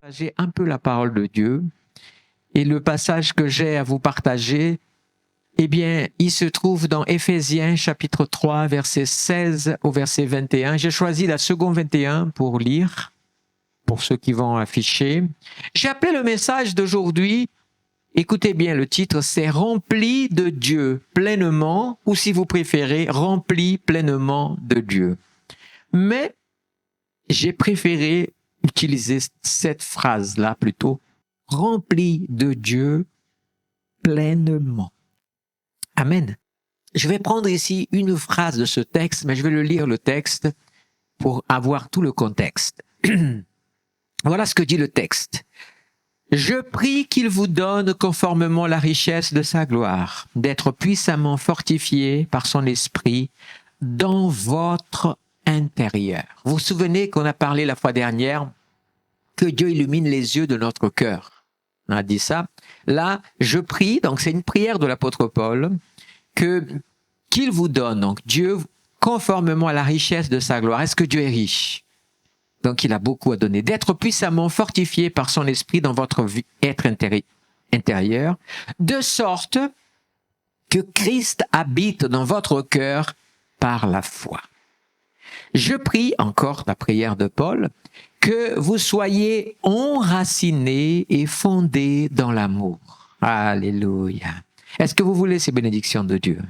Partager un peu la parole de Dieu. Et le passage que j'ai à vous partager, eh bien, il se trouve dans Éphésiens chapitre 3, verset 16 au verset 21. J'ai choisi la seconde 21 pour lire, pour ceux qui vont afficher. J'ai appelé le message d'aujourd'hui, écoutez bien le titre, c'est « Rempli de Dieu pleinement » ou si vous préférez, « Rempli pleinement de Dieu ». Mais j'ai préféré utiliser cette phrase-là plutôt, « Rempli de Dieu pleinement ». Amen. Je vais prendre ici une phrase de ce texte, mais je vais le lire le texte pour avoir tout le contexte. Voilà ce que dit le texte. « Je prie qu'il vous donne conformément à la richesse de sa gloire, d'être puissamment fortifié par son esprit dans votre intérieur. » Vous vous souvenez qu'on a parlé la fois dernière que Dieu illumine les yeux de notre cœur. On a dit ça. Là, je prie, donc c'est une prière de l'apôtre Paul, qu'il vous donne, donc Dieu, conformément à la richesse de sa gloire. Est-ce que Dieu est riche? Donc il a beaucoup à donner. D'être puissamment fortifié par son esprit dans votre être intérieur, de sorte que Christ habite dans votre cœur par la foi. Je prie, encore la prière de Paul, que vous soyez enracinés et fondés dans l'amour. Alléluia. Est-ce que vous voulez ces bénédictions de Dieu?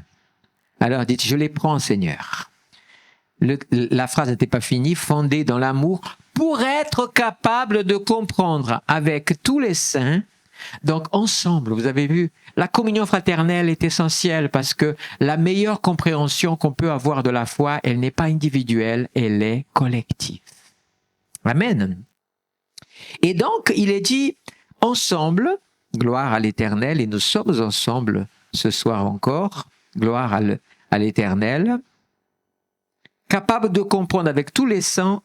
Alors dites, je les prends, Seigneur. La phrase n'était pas finie, fondés dans l'amour, pour être capable de comprendre avec tous les saints. Donc ensemble, vous avez vu, la communion fraternelle est essentielle parce que la meilleure compréhension qu'on peut avoir de la foi, elle n'est pas individuelle, elle est collective. Amen. Et donc, il est dit, ensemble, gloire à l'Éternel, et nous sommes ensemble ce soir encore, gloire à l'Éternel, capable de comprendre avec tous les saints,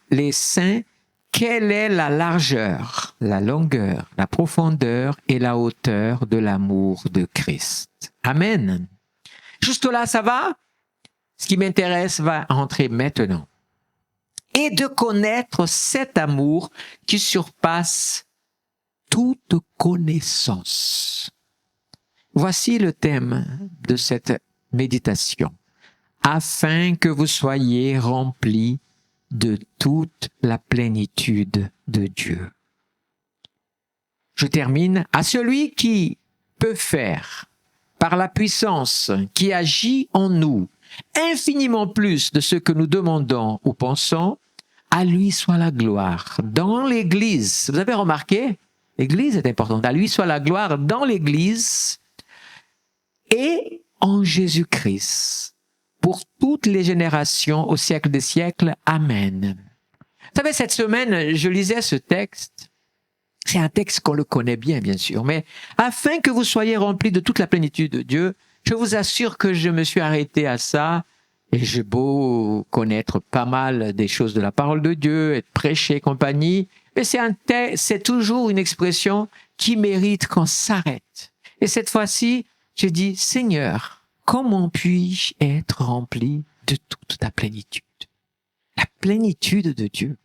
quelle est la largeur, la longueur, la profondeur et la hauteur de l'amour de Christ. Amen. Juste là, ça va? Ce qui m'intéresse va entrer maintenant. Et de connaître cet amour qui surpasse toute connaissance. Voici le thème de cette méditation. Afin que vous soyez remplis de toute la plénitude de Dieu. Je termine. À celui qui peut faire, par la puissance qui agit en nous, infiniment plus de ce que nous demandons ou pensons, à lui soit la gloire dans l'Église. Vous avez remarqué? L'Église est importante. À lui soit la gloire dans l'Église et en Jésus-Christ, pour toutes les générations au siècle des siècles. Amen. Vous savez, cette semaine, je lisais ce texte. C'est un texte qu'on le connaît bien, bien sûr, mais afin que vous soyez remplis de toute la plénitude de Dieu, je vous assure que je me suis arrêté à ça, et j'ai beau connaître pas mal des choses de la parole de Dieu, être prêché, compagnie, mais c'est toujours une expression qui mérite qu'on s'arrête. Et cette fois-ci, j'ai dit, Seigneur, comment puis-je être rempli de toute ta plénitude? La plénitude de Dieu,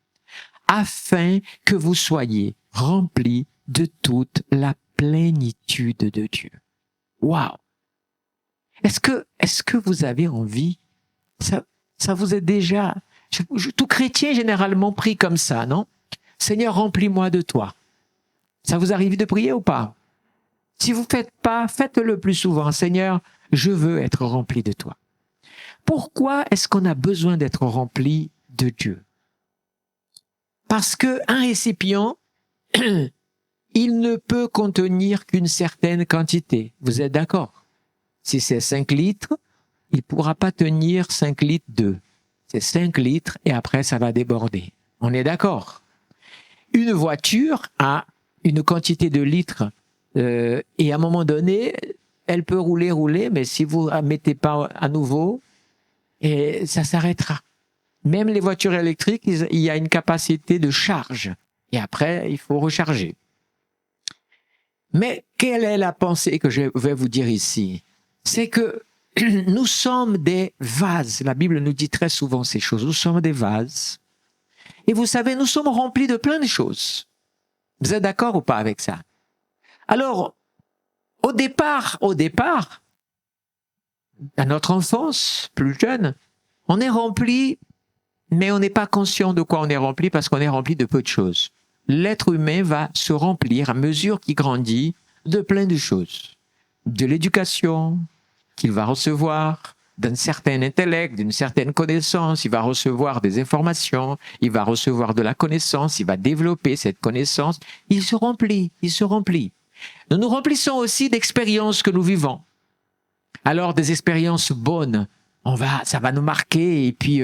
afin que vous soyez remplis de toute la plénitude de Dieu. Waouh! Est-ce que vous avez envie? Ça vous est déjà... tout chrétien généralement prie comme ça, non? Seigneur, remplis-moi de toi. Ça vous arrive de prier ou pas? Si vous ne faites pas, faites-le plus souvent. Seigneur, je veux être rempli de toi. Pourquoi est-ce qu'on a besoin d'être rempli de Dieu? Parce qu'un récipient, il ne peut contenir qu'une certaine quantité. Vous êtes d'accord? Si c'est 5 litres, il ne pourra pas tenir 5 litres d'eau. C'est 5 litres et après ça va déborder. On est d'accord? Une voiture a une quantité de litres et à un moment donné, elle peut rouler, mais si vous ne mettez pas à nouveau, et ça s'arrêtera. Même les voitures électriques, il y a une capacité de charge. Et après, il faut recharger. Mais quelle est la pensée que je vais vous dire ici? C'est que nous sommes des vases. La Bible nous dit très souvent ces choses. Nous sommes des vases. Et vous savez, nous sommes remplis de plein de choses. Vous êtes d'accord ou pas avec ça? Alors, au départ, à notre enfance, plus jeune, on est rempli, mais on n'est pas conscient de quoi on est rempli parce qu'on est rempli de peu de choses. L'être humain va se remplir à mesure qu'il grandit de plein de choses. De l'éducation qu'il va recevoir, d'un certain intellect, d'une certaine connaissance, il va recevoir des informations, il va recevoir de la connaissance, il va développer cette connaissance, il se remplit. Nous nous remplissons aussi d'expériences que nous vivons. Alors des expériences bonnes, ça va nous marquer et puis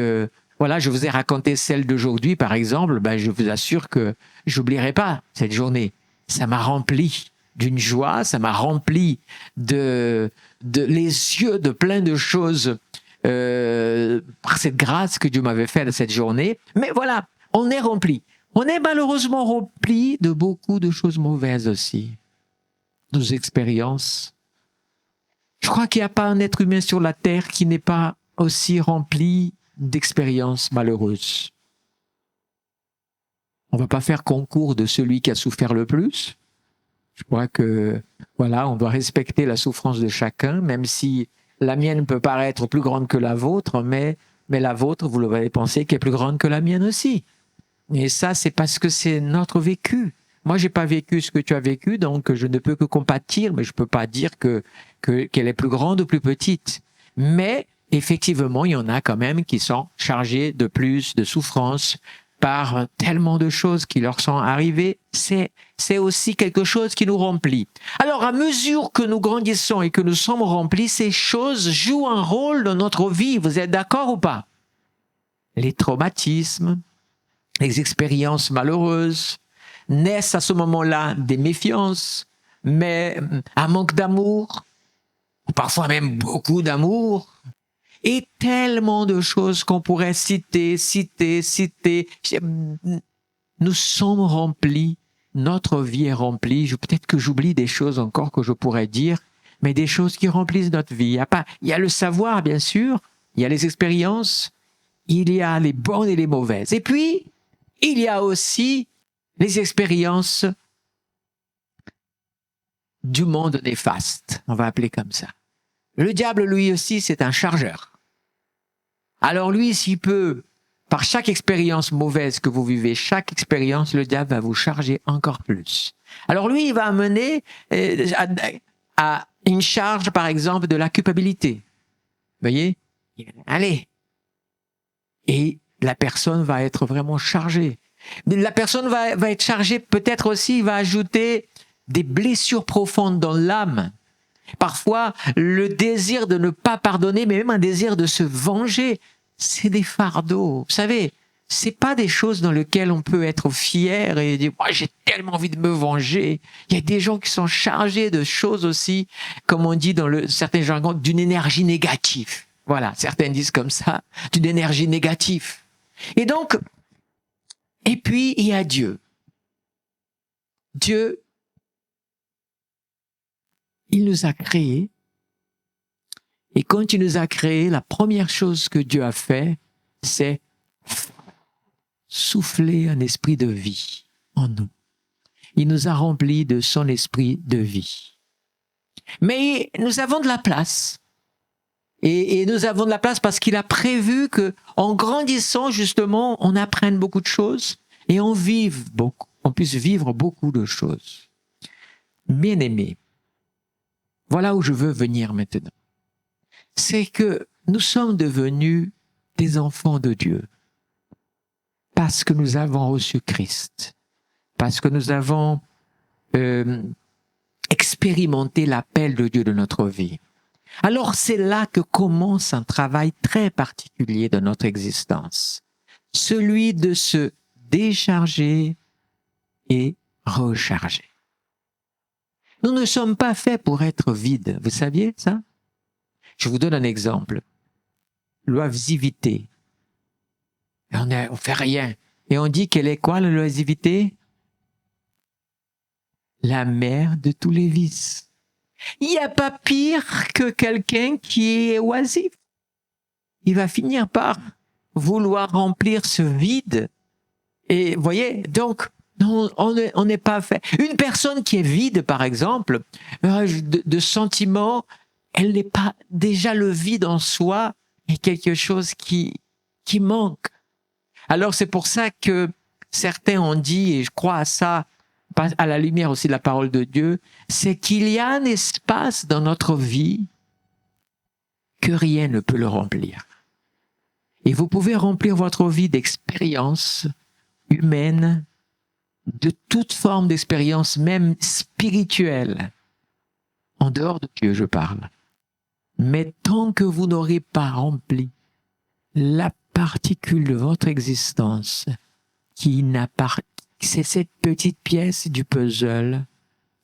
voilà, je vous ai raconté celle d'aujourd'hui par exemple, je vous assure que j'oublierai pas cette journée. Ça m'a rempli d'une joie, ça m'a rempli de les yeux de plein de choses par cette grâce que Dieu m'avait faite cette journée. Mais voilà, on est rempli. On est malheureusement rempli de beaucoup de choses mauvaises aussi. Nos expériences. Je crois qu'il n'y a pas un être humain sur la terre qui n'est pas aussi rempli d'expériences malheureuses. On ne va pas faire concours de celui qui a souffert le plus. Je crois que, voilà, on doit respecter la souffrance de chacun, même si la mienne peut paraître plus grande que la vôtre, mais la vôtre, vous l'avez pensé, qu'elle est plus grande que la mienne aussi. Et ça, c'est parce que c'est notre vécu. Moi, j'ai pas vécu ce que tu as vécu, donc je ne peux que compatir, mais je peux pas dire qu'elle est plus grande ou plus petite. Mais effectivement, il y en a quand même qui sont chargés de plus de souffrance par tellement de choses qui leur sont arrivées. C'est aussi quelque chose qui nous remplit. Alors, à mesure que nous grandissons et que nous sommes remplis, ces choses jouent un rôle dans notre vie. Vous êtes d'accord ou pas? Les traumatismes, les expériences malheureuses, naissent à ce moment-là des méfiances, mais un manque d'amour, ou parfois même beaucoup d'amour, et tellement de choses qu'on pourrait citer. Nous sommes remplis, notre vie est remplie. Peut-être que j'oublie des choses encore que je pourrais dire, mais des choses qui remplissent notre vie. Il y a le savoir, bien sûr, il y a les expériences, il y a les bonnes et les mauvaises. Et puis, il y a aussi les expériences du monde néfaste, on va appeler comme ça. Le diable, lui aussi, c'est un chargeur. Alors lui, s'il peut, par chaque expérience mauvaise que vous vivez, chaque expérience, le diable va vous charger encore plus. Alors lui, il va amener à une charge, par exemple, de la culpabilité. Vous voyez? Allez. Et la personne va être vraiment chargée. La personne va être chargée, peut-être aussi, il va ajouter des blessures profondes dans l'âme. Parfois, le désir de ne pas pardonner, mais même un désir de se venger, c'est des fardeaux. Vous savez, c'est pas des choses dans lesquelles on peut être fier et dire oh, j'ai tellement envie de me venger. Il y a des gens qui sont chargés de choses aussi, comme on dit dans certains jargons, d'une énergie négative. Voilà, certains disent comme ça, d'une énergie négative. Et donc, et puis il y a Dieu. Dieu, il nous a créés. Et quand il nous a créés, la première chose que Dieu a fait, c'est souffler un esprit de vie en nous. Il nous a remplis de son esprit de vie. Mais nous avons de la place. Et nous avons de la place parce qu'il a prévu que, en grandissant, justement, on apprenne beaucoup de choses et on puisse vivre beaucoup de choses. Bien-aimés, voilà où je veux venir maintenant. C'est que nous sommes devenus des enfants de Dieu parce que nous avons reçu Christ, parce que nous avons expérimenté l'appel de Dieu de notre vie. Alors c'est là que commence un travail très particulier de notre existence, celui de se décharger et recharger. Nous ne sommes pas faits pour être vides, vous saviez ça? Je vous donne un exemple. L'oisiveté. On fait rien. Et on dit qu'elle est quoi, l'oisiveté? La mère de tous les vices. Il n'y a pas pire que quelqu'un qui est oisif. Il va finir par vouloir remplir ce vide. Et vous voyez, donc, On n'est pas fait. Une personne qui est vide, par exemple, de sentiments, elle n'est pas déjà le vide en soi est quelque chose qui manque. Alors c'est pour ça que certains ont dit, et je crois à ça, à la lumière aussi de la parole de Dieu, c'est qu'il y a un espace dans notre vie que rien ne peut le remplir. Et vous pouvez remplir votre vie d'expériences humaines, de toute forme d'expérience, même spirituelle, en dehors de Dieu, je parle. Mais tant que vous n'aurez pas rempli la particule de votre existence c'est cette petite pièce du puzzle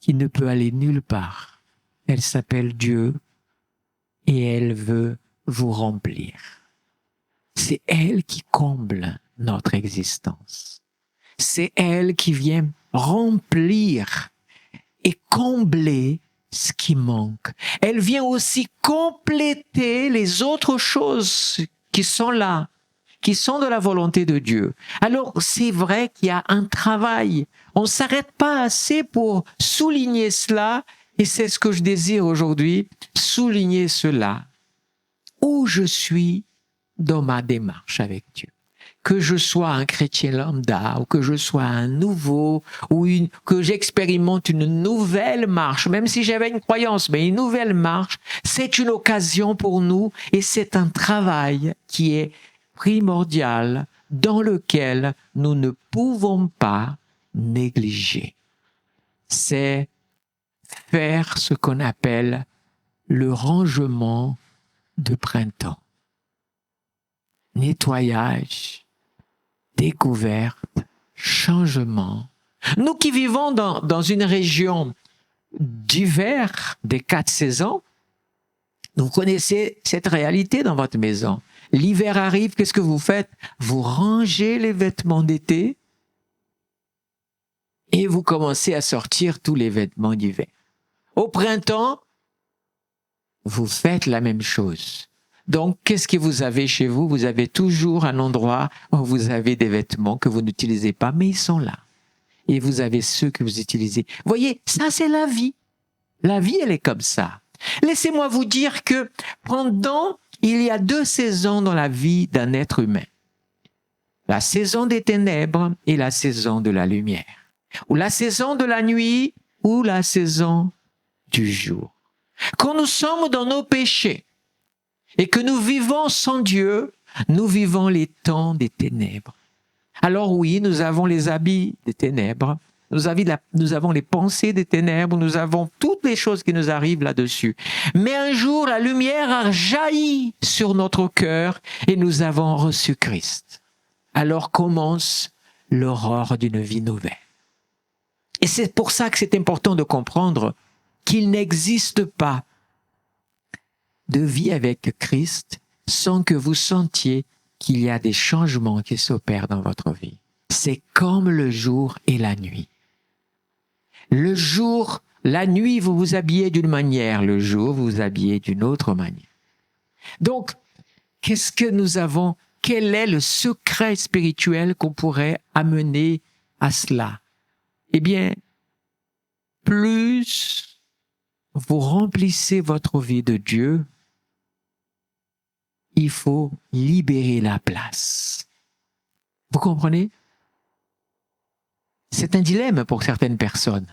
qui ne peut aller nulle part. Elle s'appelle Dieu et elle veut vous remplir. C'est elle qui comble notre existence. C'est elle qui vient remplir et combler ce qui manque. Elle vient aussi compléter les autres choses qui sont là, qui sont de la volonté de Dieu. Alors, c'est vrai qu'il y a un travail. On ne s'arrête pas assez pour souligner cela, et c'est ce que je désire aujourd'hui, souligner cela. Où je suis dans ma démarche avec Dieu. Que je sois un chrétien lambda, ou que je sois un nouveau, que j'expérimente une nouvelle marche, même si j'avais une croyance, mais une nouvelle marche, c'est une occasion pour nous et c'est un travail qui est primordial dans lequel nous ne pouvons pas négliger. C'est faire ce qu'on appelle le rangement de printemps. Nettoyage, découverte, changement. Nous qui vivons dans une région d'hiver des 4 saisons, vous connaissez cette réalité dans votre maison. L'hiver arrive, qu'est-ce que vous faites? Vous rangez les vêtements d'été et vous commencez à sortir tous les vêtements d'hiver. Au printemps, vous faites la même chose. Donc, qu'est-ce que vous avez chez vous? Vous avez toujours un endroit où vous avez des vêtements que vous n'utilisez pas, mais ils sont là. Et vous avez ceux que vous utilisez. Voyez, ça c'est la vie. La vie, elle est comme ça. Laissez-moi vous dire que il y a 2 saisons dans la vie d'un être humain. La saison des ténèbres et la saison de la lumière. Ou la saison de la nuit ou la saison du jour. Quand nous sommes dans nos péchés, et que nous vivons sans Dieu, nous vivons les temps des ténèbres. Alors oui, nous avons les habits des ténèbres, nous avons les pensées des ténèbres, nous avons toutes les choses qui nous arrivent là-dessus. Mais un jour, la lumière a jailli sur notre cœur et nous avons reçu Christ. Alors commence l'aurore d'une vie nouvelle. Et c'est pour ça que c'est important de comprendre qu'il n'existe pas de vie avec Christ sans que vous sentiez qu'il y a des changements qui s'opèrent dans votre vie. C'est comme le jour et la nuit. Le jour, la nuit, vous vous habillez d'une manière, le jour, vous vous habillez d'une autre manière. Donc, qu'est-ce que nous avons? Quel est le secret spirituel qu'on pourrait amener à cela? Eh bien, plus vous remplissez votre vie de Dieu, il faut libérer la place. Vous comprenez? C'est un dilemme pour certaines personnes.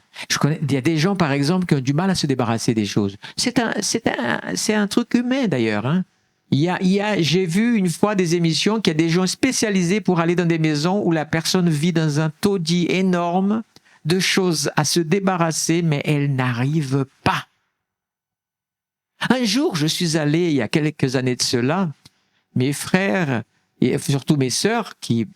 Il y a des gens, par exemple, qui ont du mal à se débarrasser des choses. C'est un truc humain, d'ailleurs. Hein. J'ai vu une fois des émissions qu'il y a des gens spécialisés pour aller dans des maisons où la personne vit dans un taudis énorme de choses à se débarrasser, mais elle n'arrive pas. Un jour, je suis allé, il y a quelques années de cela, mes frères et surtout mes sœurs qui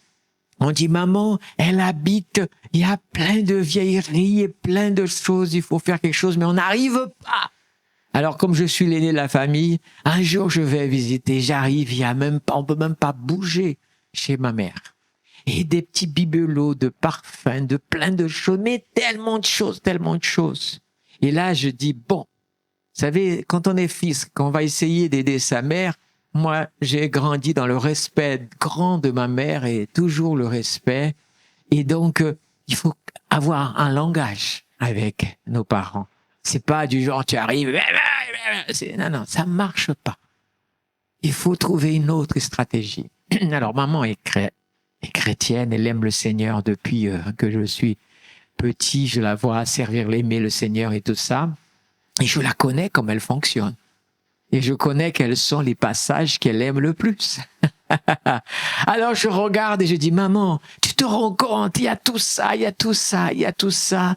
ont dit « Maman, elle habite, il y a plein de vieilleries et plein de choses, il faut faire quelque chose, mais on n'arrive pas !» Alors comme je suis l'aîné de la famille, un jour je vais visiter, j'arrive, on ne peut même pas bouger chez ma mère. Et des petits bibelots de parfums, de plein de choses, mais tellement de choses. Et là, je dis, bon, vous savez, quand on est fils, quand on va essayer d'aider sa mère, moi, j'ai grandi dans le respect grand de ma mère et toujours le respect. Et donc, il faut avoir un langage avec nos parents. C'est pas du genre, tu arrives, non, ça marche pas. Il faut trouver une autre stratégie. Alors, maman est chrétienne, elle aime le Seigneur depuis que je suis petit, je la vois servir, l'aimer, le Seigneur et tout ça. Et je la connais comme elle fonctionne. Et je connais quels sont les passages qu'elle aime le plus. Alors je regarde et je dis, maman, tu te rends compte, il y a tout ça, il y a tout ça, il y a tout ça.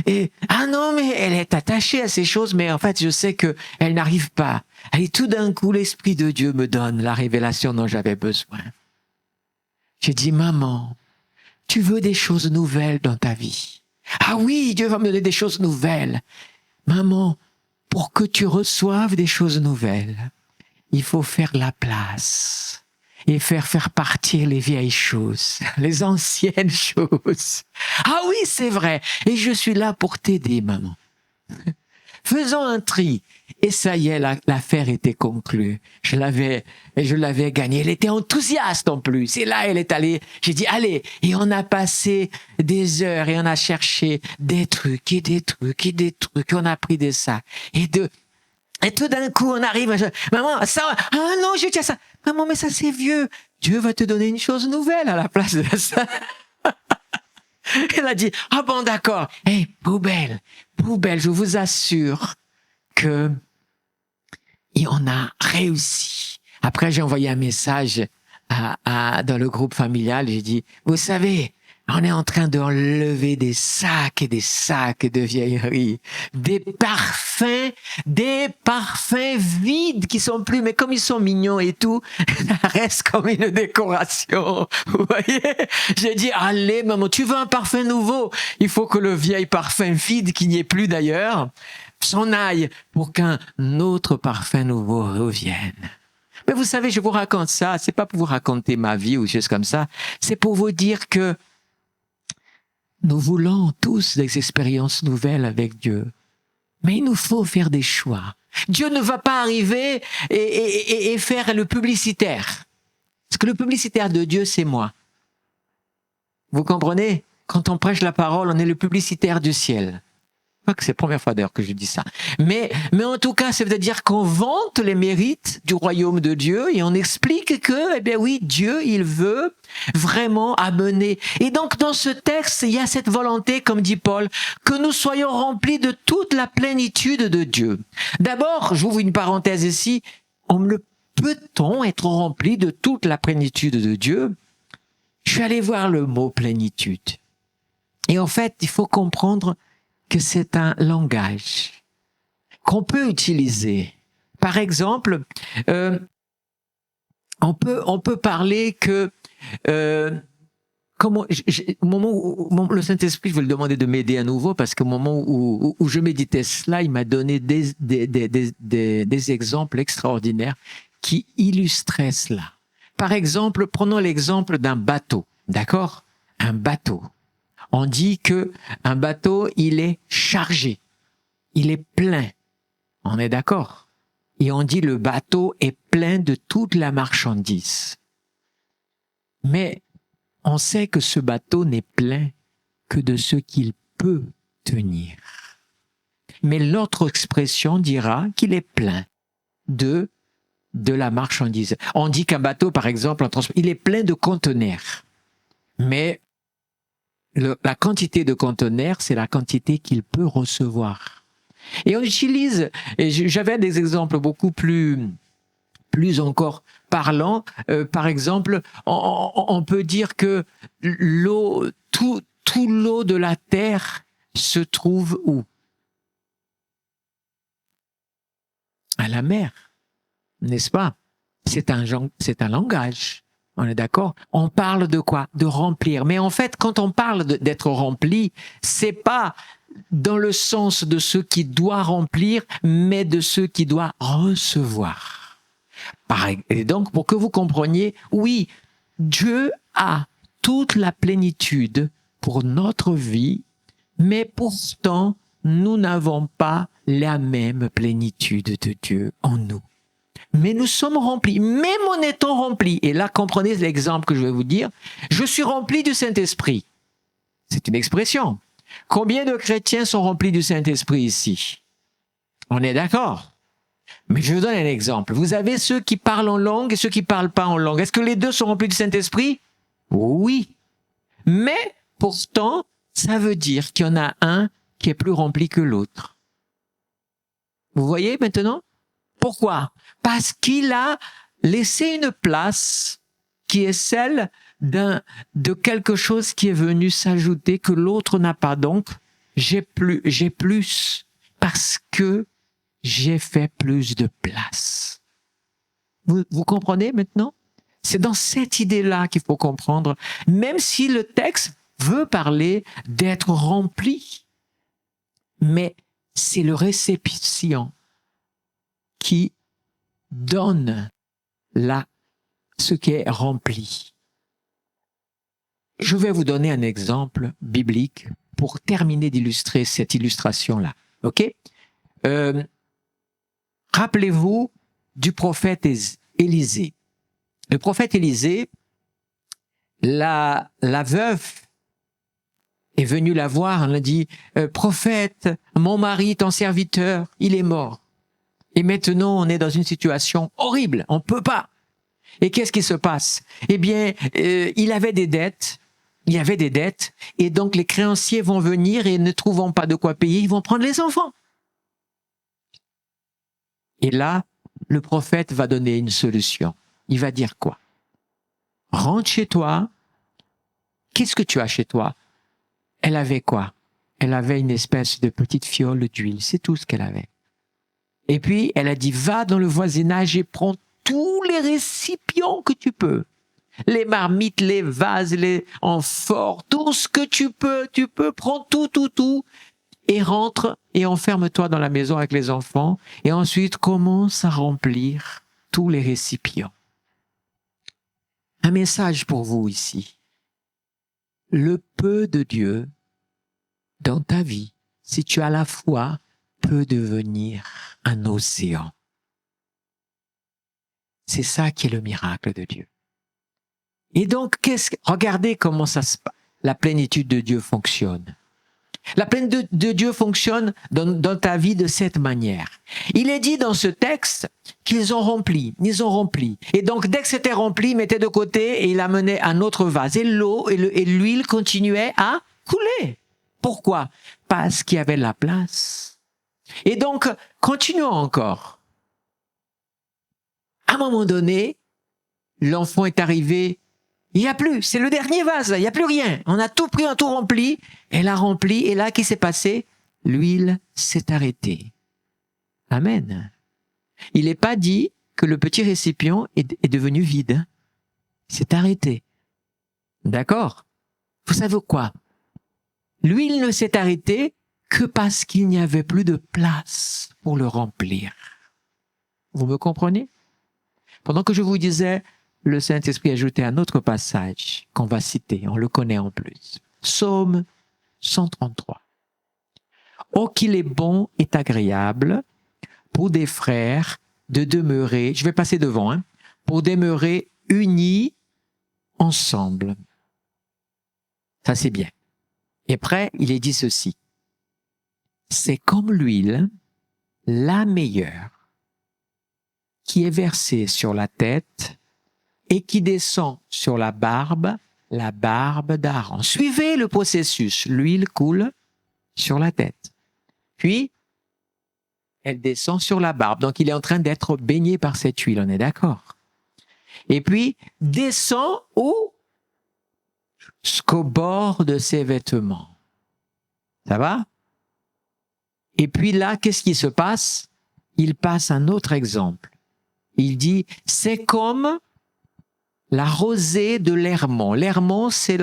Et, ah non, mais elle est attachée à ces choses, mais en fait, je sais que elle n'arrive pas. Et tout d'un coup, l'Esprit de Dieu me donne la révélation dont j'avais besoin. J'ai dit, maman, tu veux des choses nouvelles dans ta vie? Ah oui, Dieu va me donner des choses nouvelles. Maman, pour que tu reçoives des choses nouvelles, il faut faire la place et faire partir les vieilles choses, les anciennes choses. Ah oui, c'est vrai. Et je suis là pour t'aider, maman. Faisons un tri. Et ça y est, l'affaire était conclue. Je l'avais gagnée. Elle était enthousiaste en plus. Et là, elle est allée. J'ai dit, allez. Et on a passé des heures et on a cherché des trucs et des trucs et des trucs. On a pris des sacs. Et tout d'un coup, on arrive. Maman, ça, ah non, je tiens ça. Maman, mais ça c'est vieux. Dieu va te donner une chose nouvelle à la place de ça. Elle a dit, ah bon, d'accord. Hey, poubelle, je vous assure que et on a réussi. Après, j'ai envoyé un message dans le groupe familial. J'ai dit, vous savez, on est en train d'enlever des sacs et des sacs de vieilleries, des parfums vides qui sont plus, mais comme ils sont mignons et tout, ça reste comme une décoration. Vous voyez? J'ai dit, allez, maman, tu veux un parfum nouveau? Il faut que le vieil parfum vide, qui n'y est plus d'ailleurs, s'en aille pour qu'un autre parfum nouveau revienne. Mais vous savez, je vous raconte ça, c'est pas pour vous raconter ma vie ou choses comme ça, c'est pour vous dire que nous voulons tous des expériences nouvelles avec Dieu. Mais il nous faut faire des choix. Dieu ne va pas arriver et faire le publicitaire. Parce que le publicitaire de Dieu, c'est moi. Vous comprenez? Quand on prêche la parole, on est le publicitaire du ciel. Je crois que c'est la première fois d'ailleurs que je dis ça. Mais en tout cas, ça veut dire qu'on vante les mérites du royaume de Dieu et on explique que, eh bien oui, Dieu, il veut vraiment amener. Et donc, dans ce texte, il y a cette volonté, comme dit Paul, que nous soyons remplis de toute la plénitude de Dieu. D'abord, j'ouvre une parenthèse ici, peut-on être rempli de toute la plénitude de Dieu? Je suis allé voir le mot plénitude. Et en fait, il faut comprendre que c'est un langage qu'on peut utiliser. Par exemple, on peut parler que au moment où le Saint-Esprit, je vais le demander de m'aider à nouveau parce qu'au moment où je méditais cela, il m'a donné des exemples extraordinaires qui illustraient cela. Par exemple, prenons l'exemple d'un bateau, d'accord? Un bateau. On dit que un bateau, il est chargé, il est plein. On est d'accord? Et on dit le bateau est plein de toute la marchandise. Mais on sait que ce bateau n'est plein que de ce qu'il peut tenir. Mais l'autre expression dira qu'il est plein de la marchandise. On dit qu'un bateau, par exemple, il est plein de conteneurs. Mais la quantité de conteneurs, c'est la quantité qu'il peut recevoir. Et on utilise, et j'avais des exemples beaucoup plus encore parlants. Par exemple, on peut dire que l'eau, tout l'eau de la terre se trouve où? À la mer, n'est-ce pas? C'est un langage. On est d'accord? On parle de quoi? De remplir. Mais en fait, quand on parle d'être rempli, c'est pas dans le sens de ce qui doit remplir, mais de ce qui doit recevoir. Et donc, pour que vous compreniez, oui, Dieu a toute la plénitude pour notre vie, mais pourtant, nous n'avons pas la même plénitude de Dieu en nous. Mais nous sommes remplis, même en étant remplis. Et là, comprenez l'exemple que je vais vous dire. Je suis rempli du Saint-Esprit. C'est une expression. Combien de chrétiens sont remplis du Saint-Esprit ici? On est d'accord. Mais je vous donne un exemple. Vous avez ceux qui parlent en langue et ceux qui ne parlent pas en langue. Est-ce que les deux sont remplis du Saint-Esprit? Oui. Mais pourtant, ça veut dire qu'il y en a un qui est plus rempli que l'autre. Vous voyez maintenant? Pourquoi? Parce qu'il a laissé une place qui est celle de quelque chose qui est venu s'ajouter que l'autre n'a pas. Donc, j'ai plus parce que j'ai fait plus de place. Vous comprenez maintenant? C'est dans cette idée-là qu'il faut comprendre, même si le texte veut parler d'être rempli, mais c'est le récipient qui donne ce qui est rempli. Je vais vous donner un exemple biblique pour terminer d'illustrer cette illustration-là. OK? Rappelez-vous du prophète Élisée. Le prophète Élisée, la veuve est venue la voir, elle a dit « Prophète, mon mari, ton serviteur, il est mort. Et maintenant, on est dans une situation horrible, on ne peut pas. » Et qu'est-ce qui se passe? Eh bien, il avait des dettes, et donc les créanciers vont venir et ne trouvant pas de quoi payer, ils vont prendre les enfants. Et là, le prophète va donner une solution. Il va dire quoi? Rentre chez toi. Qu'est-ce que tu as chez toi? Elle avait quoi? Elle avait une espèce de petite fiole d'huile. C'est tout ce qu'elle avait. Et puis, elle a dit, va dans le voisinage et prends tous les récipients que tu peux. Les marmites, les vases, les amphores, tout ce que tu peux, prends tout. Et rentre et enferme-toi dans la maison avec les enfants. Et ensuite, commence à remplir tous les récipients. Un message pour vous ici. Le peu de Dieu dans ta vie, si tu as la foi, peut devenir un océan. C'est ça qui est le miracle de Dieu. Et donc, regardez comment la plénitude de Dieu fonctionne. La plénitude de Dieu fonctionne dans ta vie de cette manière. Il est dit dans ce texte qu'ils ont rempli. Et donc, dès que c'était rempli, il mettait de côté et il amenait un autre vase. Et l'eau et l'huile continuaient à couler. Pourquoi? Parce qu'il y avait de la place. Et donc, continuons encore. À un moment donné, l'enfant est arrivé. Il n'y a plus, c'est le dernier vase, il n'y a plus rien. On a tout pris, on a tout rempli. Elle a rempli, et là, qu'est-ce qui s'est passé? L'huile s'est arrêtée. Amen. Il n'est pas dit que le petit récipient est devenu vide. Il s'est arrêté. D'accord? Vous savez quoi? L'huile ne s'est arrêtée que parce qu'il n'y avait plus de place pour le remplir. Vous me comprenez? Pendant que je vous disais, le Saint-Esprit a ajouté un autre passage qu'on va citer, on le connaît en plus. Psaume 133. « Oh, qu'il est bon et agréable pour des frères de demeurer, je vais passer devant, pour demeurer unis ensemble. » Ça, c'est bien. Et après, il est dit ceci. « C'est comme l'huile, la meilleure, qui est versée sur la tête et qui descend sur la barbe d'Aaron. » Suivez le processus. L'huile coule sur la tête. Puis, elle descend sur la barbe. Donc, il est en train d'être baigné par cette huile. On est d'accord? Et puis, descend où? Jusqu'au bord de ses vêtements. Ça va? Et puis là, qu'est-ce qui se passe? Il passe un autre exemple. Il dit, c'est comme la rosée de l'Hermon. L'Hermon, c'est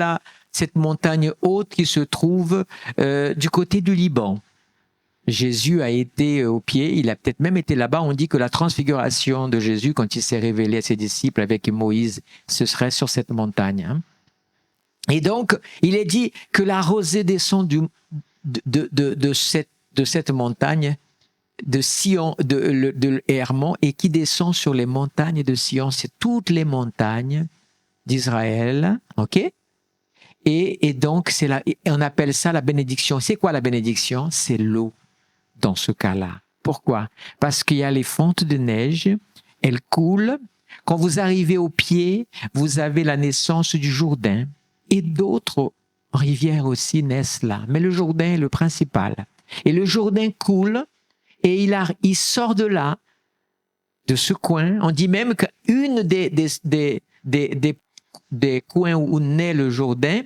cette montagne haute qui se trouve du côté du Liban. Jésus a été au pied, il a peut-être même été là-bas. On dit que la transfiguration de Jésus, quand il s'est révélé à ses disciples avec Moïse, ce serait sur cette montagne. Et donc, il est dit que la rosée descend de cette montagne de Sion, de Hermon, et qui descend sur les montagnes de Sion. C'est toutes les montagnes d'Israël, ok? Et donc, on appelle ça la bénédiction. C'est quoi la bénédiction? C'est l'eau dans ce cas-là. Pourquoi? Parce qu'il y a les fontes de neige, elles coulent. Quand vous arrivez au pied, vous avez la naissance du Jourdain et d'autres rivières aussi naissent là. Mais le Jourdain est le principal. Et le Jourdain coule et il sort de là, de ce coin. On dit même qu'une des coins où naît le Jourdain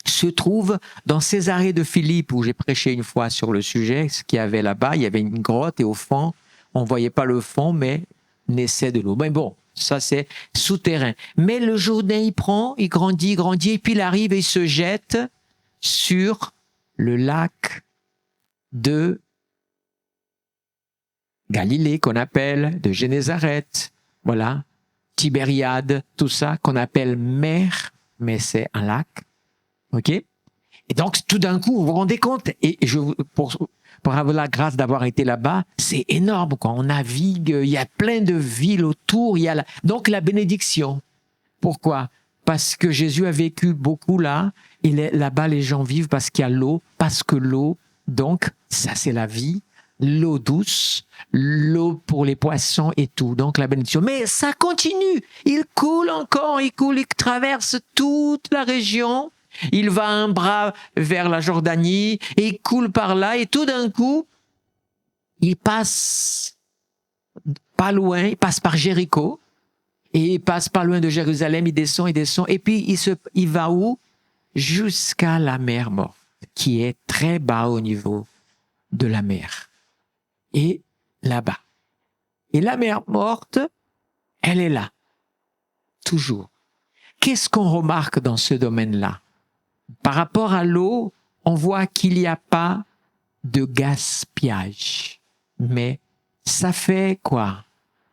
se trouve dans Césarée de Philippe, où j'ai prêché une fois sur le sujet, ce qu'il y avait là-bas. Il y avait une grotte et au fond, on ne voyait pas le fond, mais naissait de l'eau. Mais bon, ça c'est souterrain. Mais le Jourdain, il grandit, et puis il arrive et il se jette sur le lac de Galilée, qu'on appelle, de Génézareth, voilà, Tibériade, tout ça, qu'on appelle mer, mais c'est un lac. OK? Et donc, tout d'un coup, vous vous rendez compte, et pour avoir la grâce d'avoir été là-bas, c'est énorme, quoi. On navigue, il y a plein de villes autour, donc la bénédiction. Pourquoi? Parce que Jésus a vécu beaucoup là, et là-bas, les gens vivent parce qu'il y a l'eau, parce que l'eau, donc, ça c'est la vie, l'eau douce, l'eau pour les poissons et tout, donc la bénédiction. Mais ça continue, il coule encore, il traverse toute la région. Il va un bras vers la Jordanie et il coule par là et tout d'un coup, il passe pas loin, il passe par Jéricho et il passe pas loin de Jérusalem, il descend et puis il va où? Jusqu'à la mer Morte, qui est très bas au niveau de la mer. Et là-bas. Et la mer Morte, elle est là, toujours. Qu'est-ce qu'on remarque dans ce domaine-là? Par rapport à l'eau, on voit qu'il n'y a pas de gaspillage. Mais ça fait quoi?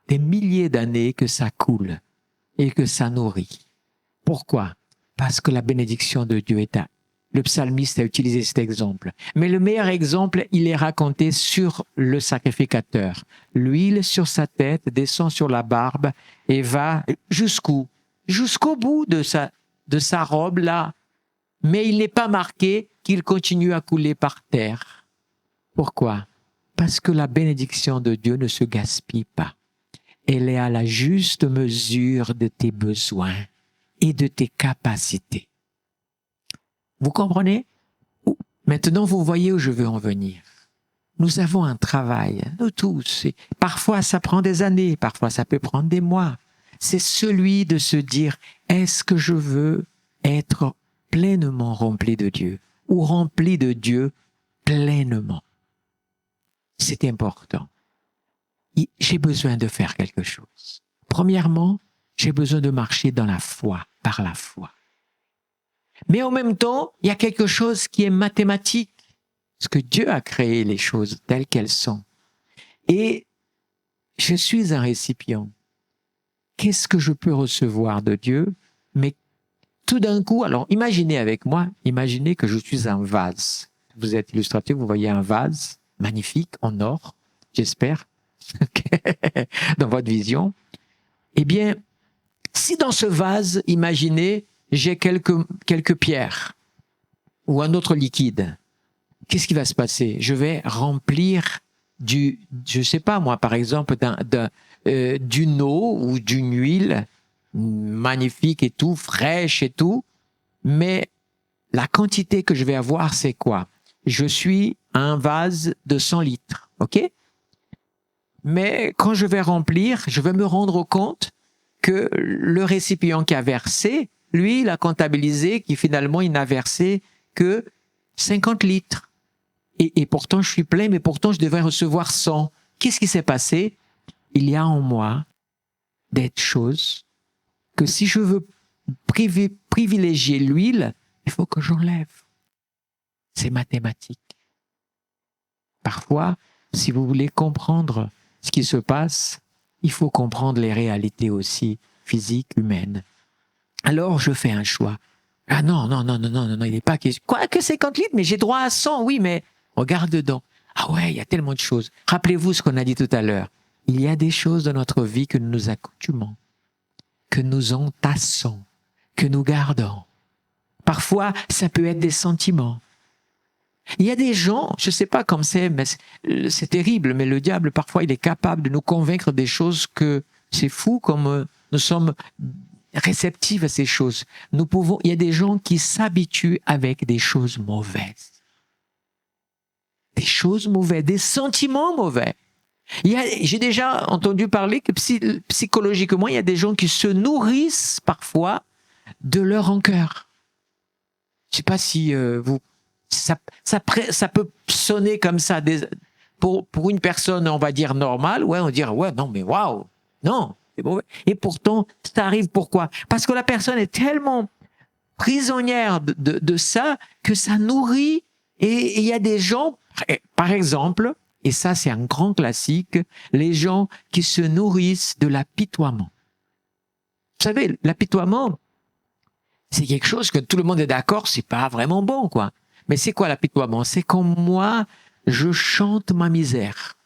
Des milliers d'années que ça coule et que ça nourrit. Pourquoi? Parce que la bénédiction de Dieu est là. Le psalmiste a utilisé cet exemple. Mais le meilleur exemple, il est raconté sur le sacrificateur. L'huile sur sa tête descend sur la barbe et va jusqu'où? Jusqu'au bout de sa robe là. Mais il n'est pas marqué qu'il continue à couler par terre. Pourquoi? Parce que la bénédiction de Dieu ne se gaspille pas. Elle est à la juste mesure de tes besoins et de tes capacités. Vous comprenez? Maintenant, vous voyez où je veux en venir. Nous avons un travail, nous tous. Et parfois, ça prend des années, parfois, ça peut prendre des mois. C'est celui de se dire, est-ce que je veux être pleinement rempli de Dieu ou rempli de Dieu pleinement? C'est important. J'ai besoin de faire quelque chose. Premièrement, j'ai besoin de marcher dans la foi, par la foi. Mais en même temps, il y a quelque chose qui est mathématique. Parce que Dieu a créé les choses telles qu'elles sont. Et je suis un récipient. Qu'est-ce que je peux recevoir de Dieu? Mais tout d'un coup, alors imaginez avec moi, imaginez que je suis un vase. Vous êtes illustrateur, vous voyez un vase magnifique en or, j'espère, dans votre vision. Eh bien, si dans ce vase, imaginez, j'ai quelques pierres ou un autre liquide, qu'est-ce qui va se passer? Je vais remplir je sais pas moi, par exemple, d'une eau ou d'une huile magnifique et tout, fraîche et tout, mais la quantité que je vais avoir, c'est quoi? Je suis un vase de 100 litres, ok? Mais quand je vais remplir, je vais me rendre compte que le récipient qui a versé, lui, il a comptabilisé qu'il finalement, il n'a versé que 50 litres. Et pourtant, je suis plein, mais pourtant, je devrais recevoir 100. Qu'est-ce qui s'est passé? Il y a en moi des choses que si je veux privilégier l'huile, il faut que j'enlève. C'est mathématique. Parfois, si vous voulez comprendre ce qui se passe, il faut comprendre les réalités aussi physiques, humaines. Alors, je fais un choix. Ah non, il n'est pas question. Quoi que 50 litres, mais j'ai droit à 100, oui, mais regarde dedans. Ah ouais, il y a tellement de choses. Rappelez-vous ce qu'on a dit tout à l'heure. Il y a des choses dans notre vie que nous nous accoutumons, que nous entassons, que nous gardons. Parfois, ça peut être des sentiments. Il y a des gens, je ne sais pas comme c'est, mais c'est terrible, mais le diable, parfois, il est capable de nous convaincre des choses que c'est fou comme nous sommes réceptifs à ces choses. Il y a des gens qui s'habituent avec des choses mauvaises. Des choses mauvaises, des sentiments mauvais. J'ai déjà entendu parler que psychologiquement, il y a des gens qui se nourrissent parfois de leur rancœur. Je ne sais pas si ça peut sonner comme ça. Pour une personne, on va dire normale, ouais, on va dire, ouais, non, mais waouh, non, c'est mauvais. Et pourtant, ça arrive pourquoi? Parce que la personne est tellement prisonnière de ça que ça nourrit. Et il y a des gens, par exemple, et ça c'est un grand classique, les gens qui se nourrissent de l'apitoiement. Vous savez, l'apitoiement, c'est quelque chose que tout le monde est d'accord, c'est pas vraiment bon, quoi. Mais c'est quoi l'apitoiement? C'est quand moi, je chante ma misère,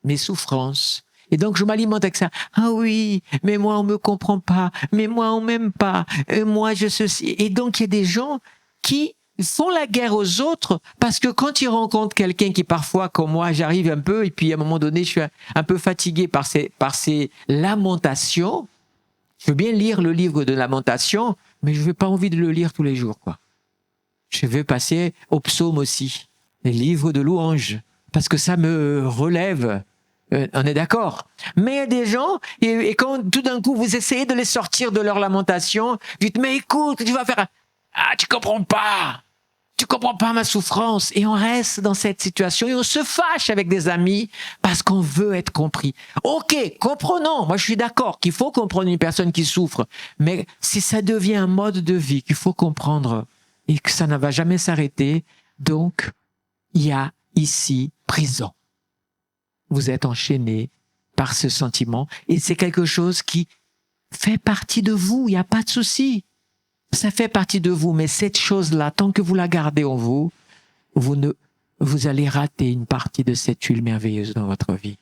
mes souffrances. Et donc, je m'alimente avec ça. Ah oui, mais moi, on me comprend pas. Mais moi, on m'aime pas. Et moi, je ceci. Et donc, il y a des gens qui font la guerre aux autres parce que quand ils rencontrent quelqu'un qui parfois, comme moi, j'arrive un peu et puis à un moment donné, je suis un peu fatigué par ces lamentations. Je veux bien lire le livre de lamentation, mais je n'ai pas envie de le lire tous les jours, quoi. Je veux passer au psaume aussi, les livres de louanges, parce que ça me relève. On est d'accord. Mais il y a des gens, et quand tout d'un coup vous essayez de les sortir de leur lamentation, vous dites, mais écoute, tu vas faire... Ah, tu comprends pas ma souffrance. Et on reste dans cette situation et on se fâche avec des amis parce qu'on veut être compris. Ok, comprenons. Moi, je suis d'accord qu'il faut comprendre une personne qui souffre. Mais si ça devient un mode de vie qu'il faut comprendre et que ça ne va jamais s'arrêter, donc, il y a ici prison. Vous êtes enchaîné par ce sentiment et c'est quelque chose qui fait partie de vous. Il n'y a pas de souci. Ça fait partie de vous, mais cette chose-là, tant que vous la gardez en vous, vous allez rater une partie de cette huile merveilleuse dans votre vie.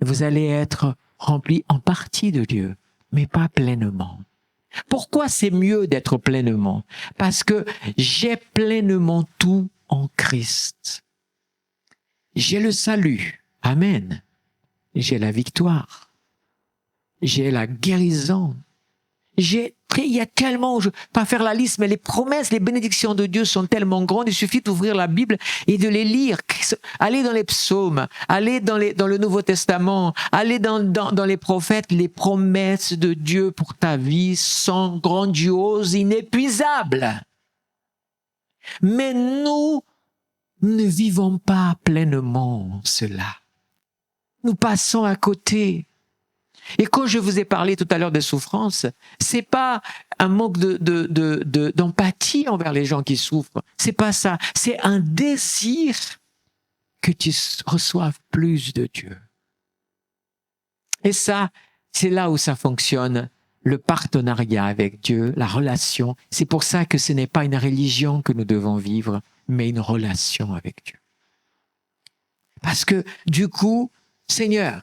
Vous allez être rempli en partie de Dieu, mais pas pleinement. Pourquoi c'est mieux d'être pleinement? Parce que j'ai pleinement tout en Christ. J'ai le salut. Amen. J'ai la victoire. J'ai la guérison. Il y a tellement, je ne vais pas faire la liste, mais les promesses, les bénédictions de Dieu sont tellement grandes, il suffit d'ouvrir la Bible et de les lire. Allez dans les psaumes, allez dans le Nouveau Testament, allez dans les prophètes, les promesses de Dieu pour ta vie sont grandioses, inépuisables. Mais nous ne vivons pas pleinement cela. Nous passons à côté. Et quand je vous ai parlé tout à l'heure des souffrances, c'est pas un manque d'empathie envers les gens qui souffrent. C'est pas ça. C'est un désir que tu reçoives plus de Dieu. Et ça, c'est là où ça fonctionne. Le partenariat avec Dieu, la relation. C'est pour ça que ce n'est pas une religion que nous devons vivre, mais une relation avec Dieu. Parce que du coup, Seigneur,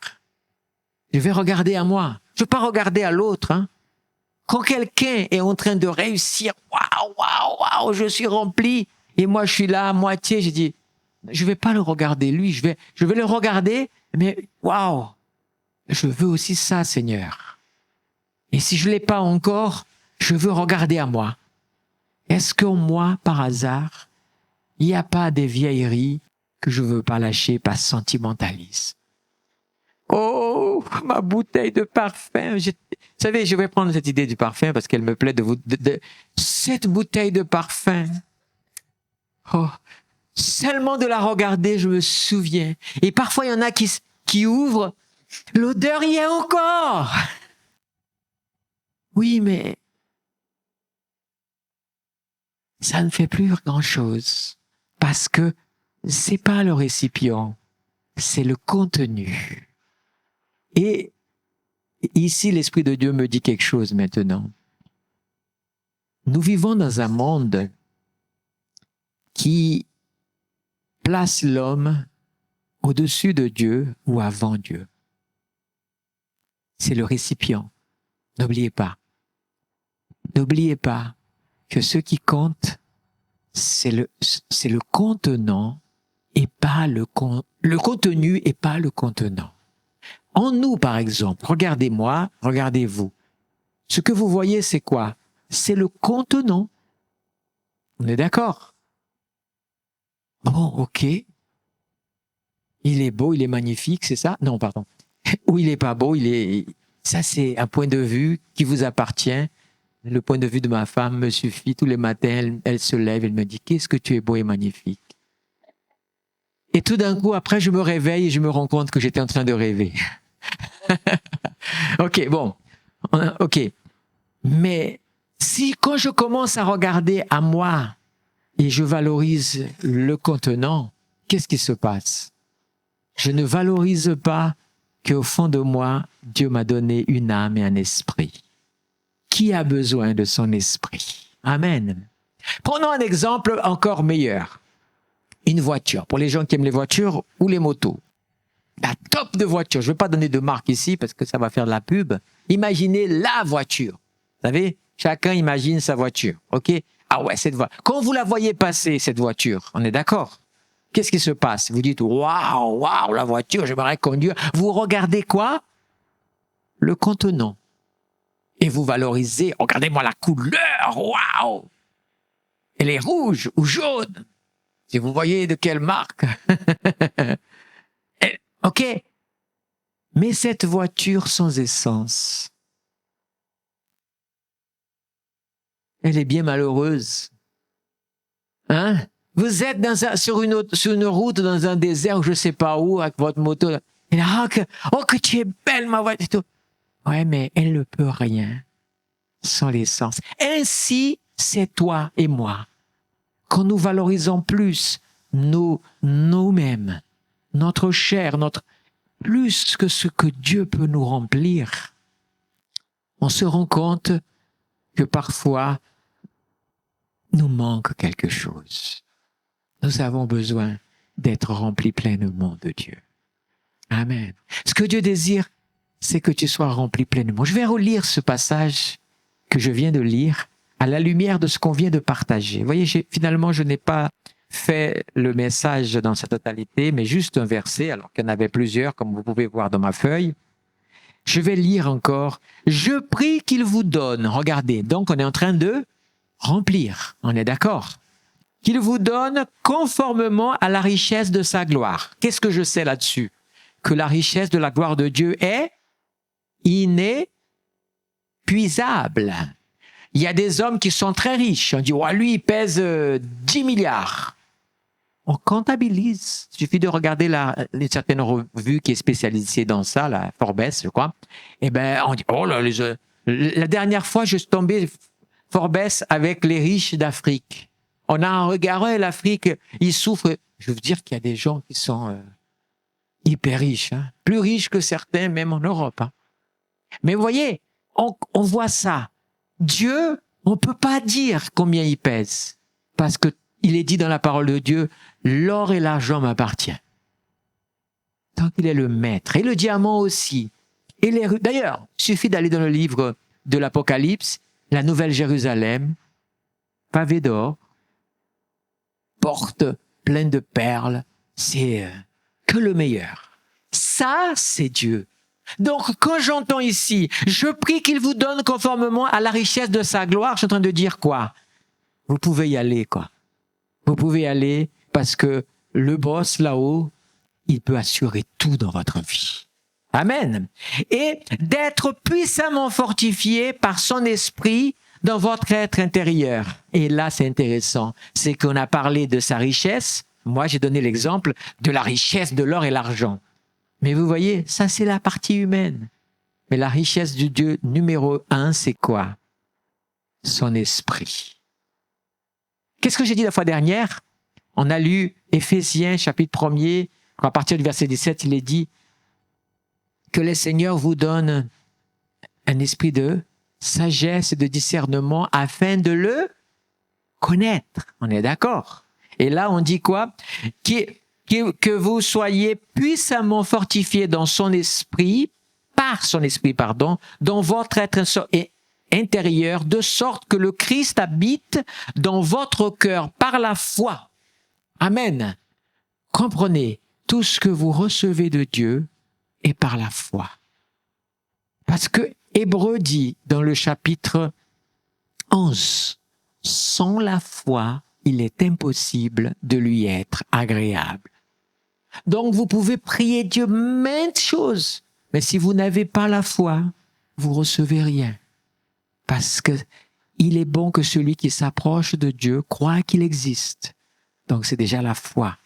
je vais regarder à moi. Je ne veux pas regarder à l'autre. Hein. Quand quelqu'un est en train de réussir, waouh, je suis rempli, et moi je suis là à moitié, je dis, je ne vais pas le regarder lui, je vais le regarder, mais waouh, je veux aussi ça, Seigneur. Et si je ne l'ai pas encore, je veux regarder à moi. Est-ce qu'en moi, par hasard, il n'y a pas des vieilleries que je ne veux pas lâcher par sentimentalisme? Oh, ma bouteille de parfum. Vous savez, je vais prendre cette idée du parfum parce qu'elle me plaît cette bouteille de parfum. Oh, seulement de la regarder, je me souviens. Et parfois, il y en a qui ouvrent. L'odeur y est encore. Oui, mais ça ne fait plus grand-chose parce que c'est pas le récipient, c'est le contenu. Et ici, l'Esprit de Dieu me dit quelque chose maintenant. Nous vivons dans un monde qui place l'homme au-dessus de Dieu ou avant Dieu. C'est le récipient. N'oubliez pas. N'oubliez pas que ce qui compte, c'est le contenant et pas le contenu et pas le contenant. En nous, par exemple, regardez-moi, regardez-vous. Ce que vous voyez, c'est quoi? C'est le contenant. On est d'accord? Bon, ok. Il est beau, il est magnifique, c'est ça? Non, pardon. Ou il est pas beau, ça c'est un point de vue qui vous appartient. Le point de vue de ma femme me suffit. Tous les matins, elle se lève, elle me dit, qu'est-ce que tu es beau et magnifique. Et tout d'un coup, après, je me réveille et je me rends compte que j'étais en train de rêver. Ok, bon. Ok. Mais si quand je commence à regarder à moi et je valorise le contenant, qu'est-ce qui se passe? Je ne valorise pas qu'au fond de moi, Dieu m'a donné une âme et un esprit. Qui a besoin de son esprit? Amen. Prenons un exemple encore meilleur. Une voiture. Pour les gens qui aiment les voitures ou les motos. La top de voiture. Je ne vais pas donner de marque ici parce que ça va faire de la pub. Imaginez la voiture. Vous savez, chacun imagine sa voiture. OK? Ah ouais, cette voiture. Quand vous la voyez passer, cette voiture, on est d'accord? Qu'est-ce qui se passe? Vous dites, waouh, waouh, la voiture, j'aimerais conduire. Vous regardez quoi? Le contenant. Et vous valorisez, regardez-moi la couleur, waouh! Elle est rouge ou jaune. Si vous voyez de quelle marque. OK. Mais cette voiture sans essence, elle est bien malheureuse. Hein? Vous êtes sur une route dans un désert ou je ne sais pas où avec votre moto. Et là, que tu es belle ma voiture. Ouais, mais elle ne peut rien sans l'essence. Ainsi, c'est toi et moi. Quand nous valorisons plus nous-mêmes, notre chair, plus que ce que Dieu peut nous remplir, on se rend compte que parfois, nous manque quelque chose. Nous avons besoin d'être remplis pleinement de Dieu. Amen. Ce que Dieu désire, c'est que tu sois rempli pleinement. Je vais relire ce passage que je viens de lire à la lumière de ce qu'on vient de partager. Vous voyez, finalement, je n'ai pas fait le message dans sa totalité, mais juste un verset, alors qu'il y en avait plusieurs, comme vous pouvez voir dans ma feuille. Je vais lire encore. Je prie qu'il vous donne. Regardez, donc on est en train de remplir. On est d'accord? Qu'il vous donne conformément à la richesse de sa gloire. Qu'est-ce que je sais là-dessus? Que la richesse de la gloire de Dieu est inépuisable. Il y a des hommes qui sont très riches. On dit, oh, lui, il pèse 10 milliards. On comptabilise. Il suffit de regarder une certaine revue qui est spécialisée dans ça, la Forbes, je crois. Eh bien, on dit, oh là, la dernière fois, je suis tombé Forbes avec les riches d'Afrique. On a regardé l'Afrique, ils souffrent. Je veux dire qu'il y a des gens qui sont hyper riches, hein, plus riches que certains, même en Europe. Hein. Mais vous voyez, on voit ça. Dieu, on ne peut pas dire combien il pèse, parce qu'il est dit dans la parole de Dieu, l'or et l'argent m'appartiennent. Tant qu'il est le maître, et le diamant aussi. Et d'ailleurs, il suffit d'aller dans le livre de l'Apocalypse, la Nouvelle Jérusalem, pavée d'or, porte pleine de perles, c'est que le meilleur. Ça, c'est Dieu. Donc, quand j'entends ici, je prie qu'il vous donne conformément à la richesse de sa gloire, je suis en train de dire quoi? Vous pouvez y aller, quoi. Vous pouvez y aller parce que le boss là-haut, il peut assurer tout dans votre vie. Amen. Et d'être puissamment fortifié par son esprit dans votre être intérieur. Et là, c'est intéressant. C'est qu'on a parlé de sa richesse. Moi, j'ai donné l'exemple de la richesse de l'or et l'argent. Mais vous voyez, ça, c'est la partie humaine. Mais la richesse du Dieu numéro 1, c'est quoi? Son esprit. Qu'est-ce que j'ai dit la fois dernière? On a lu Éphésiens, chapitre 1er. À partir du verset 17, il est dit que le Seigneur vous donne un esprit de sagesse et de discernement afin de le connaître. On est d'accord? Et là, on dit quoi? Que vous soyez puissamment fortifiés dans son esprit, par son esprit, pardon, dans votre être. intérieure, de sorte que le Christ habite dans votre cœur par la foi. Amen. Comprenez, tout ce que vous recevez de Dieu est par la foi. Parce que Hébreu dit dans le chapitre 11, sans la foi, il est impossible de lui être agréable. Donc vous pouvez prier Dieu maintes choses, mais si vous n'avez pas la foi, vous recevez rien. Parce que il est bon que celui qui s'approche de Dieu croit qu'il existe. Donc c'est déjà la foi.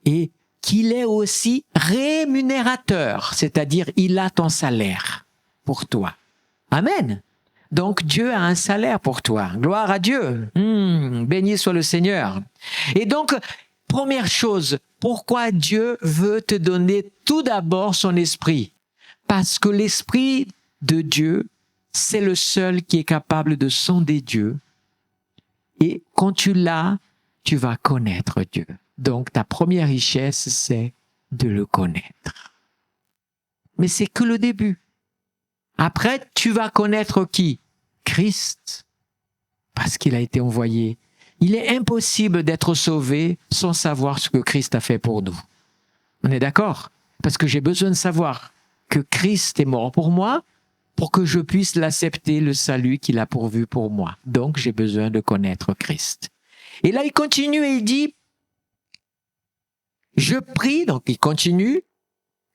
Et qu'il est aussi rémunérateur, c'est-à-dire il a ton salaire pour toi. Amen. Donc Dieu a un salaire pour toi. Gloire à Dieu. Béni soit le Seigneur. Et donc, première chose, pourquoi Dieu veut te donner tout d'abord son esprit? Parce que l'esprit de Dieu, c'est le seul qui est capable de sonder Dieu. Et quand tu l'as, tu vas connaître Dieu. Donc ta première richesse, c'est de le connaître. Mais c'est que le début. Après, tu vas connaître qui? Christ. Parce qu'il a été envoyé. Il est impossible d'être sauvé sans savoir ce que Christ a fait pour nous. On est d'accord? Parce que j'ai besoin de savoir que Christ est mort pour moi, pour que je puisse l'accepter, le salut qu'il a pourvu pour moi. Donc, j'ai besoin de connaître Christ. Et là, il continue et il dit, je prie, donc il continue,